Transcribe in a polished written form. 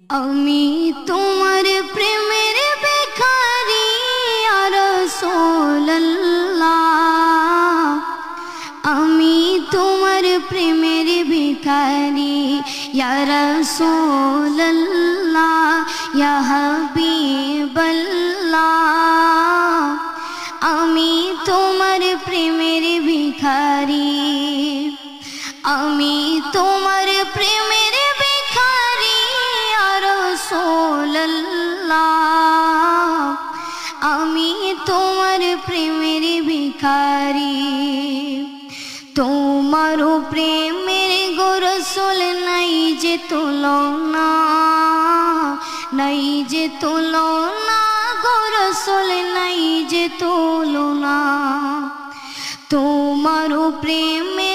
আমি তোমার প্রেমের ভিখারি ইয়া রাসূলুল্লাহ, আমি তোমার প্রেমের ভিখারি ইয়া রাসূলুল্লাহ, ইয়া হাবিবাল্লাহ, আমি তোমার প্রেমের ভিখারি, আমি তোমার প্রেমের ভিখারি ইয়া রাসূলুল্লাহ, আমি তোমার প্রেমের ভিখারি। তোমার প্রেমের গো রাসূল নাই যে তুলনা, নাই যে তুলনা গো রাসূল নাই যে তুলনা। তোমার প্রেমে